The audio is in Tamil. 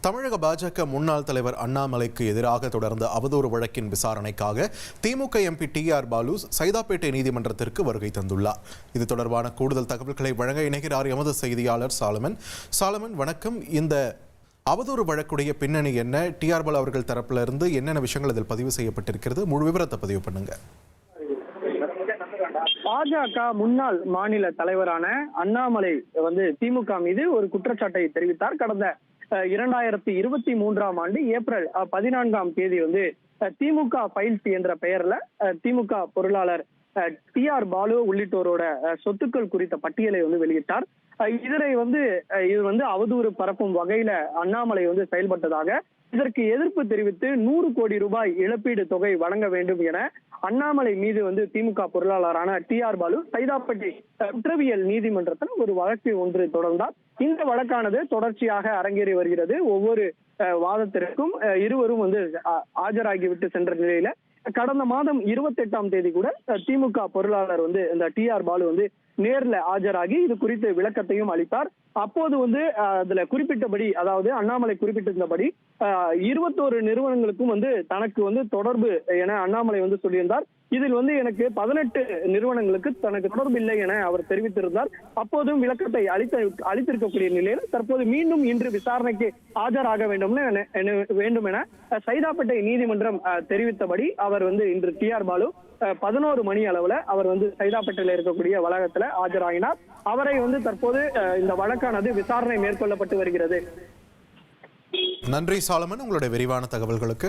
தமிழக பாஜக முன்னாள் தலைவர் அண்ணாமலைக்கு எதிராக தொடர்ந்த அவதூறு வழக்கின் விசாரணைக்காக திமுக எம்பி டி.ஆர். பாலு சைதாப்பேட்டை நீதிமன்றத்திற்கு வருகை தந்துள்ளார். இது தொடர்பான கூடுதல் தகவல்களை வழங்க இணைகிறார் எமது செய்தியாளர் சாலமன். வணக்கம். இந்த அவதூறு வழக்குடைய பின்னணி என்ன? டி.ஆர். பாலு அவர்கள் தரப்பிலிருந்து என்னென்ன விஷயங்கள் இதில் பதிவு செய்யப்பட்டிருக்கிறது? முழு விவரத்தை பதிவு பண்ணுங்க. பாஜக முன்னாள் மாநில தலைவரான அண்ணாமலை திமுக மீது ஒரு குற்றச்சாட்டை தெரிவித்தார். கடந்த 2023ஆம் ஆண்டு ஏப்ரல் 14ஆம் தேதி திமுக ஃபைல்ஸ் என்ற பெயர்ல திமுக பொருளாளர் டி.ஆர். பாலு உள்ளிட்டோரோட சொத்துக்கள் குறித்த பட்டியலை வெளியிட்டார். இது அவதூறு பரப்பும் வகையில அண்ணாமலை செயல்பட்டதாக, இதற்கு எதிர்ப்பு தெரிவித்து 100 கோடி ரூபாய் இழப்பீடு தொகை வழங்க வேண்டும் என அண்ணாமலை மீது திமுக பொருளாளரான டி.ஆர். பாலு சைதாப்பேட்டை குற்றவியல் நீதிமன்றத்தில் ஒரு வழக்கு ஒன்று தொடர்ந்தார். இந்த வழக்கானது தொடர்ச்சியாக அரங்கேறி வருகிறது. ஒவ்வொரு வாதத்திற்கும் இருவரும் ஆஜராகிவிட்டு சென்ற நிலையில கடந்த மாதம் 28ஆம் தேதி கூட திமுக பொருளாளர் இந்த டி.ஆர். பாலு நேர்ல ஆஜராகி இது குறித்து விளக்கத்தையும் அளித்தார். அப்போது அதுல குறிப்பிட்டபடி, அதாவது அண்ணாமலை குறிப்பிட்டிருந்தபடி 21 நிறுவனங்களுக்கும் தனக்கு தொடர்பு என அண்ணாமலை சொல்லியிருந்தார். இதில் எனக்கு 18 நிறுவனங்களுக்கு தனக்கு தொடர்பு இல்லை என அவர் தெரிவித்திருந்தார். அப்போதும் விளக்கத்தை அளித்திருக்கக்கூடிய நிலையில் தற்போது மீண்டும் இன்று விசாரணைக்கு ஆஜராக வேண்டும் என சைதாப்பேட்டை நீதிமன்றம் தெரிவித்தபடி அவர் இன்று டி.ஆர். பாலு 11 மணி அளவுல அவர் சைதாப்பேட்டையில் இருக்கக்கூடிய வளாகத்துல ஆஜராகினார். அவரை தற்போது இந்த வழக்கானது விசாரணை மேற்கொள்ளப்பட்டு வருகிறது. நன்றி சாலமன், உங்களுடைய விரிவான தகவல்களுக்கு.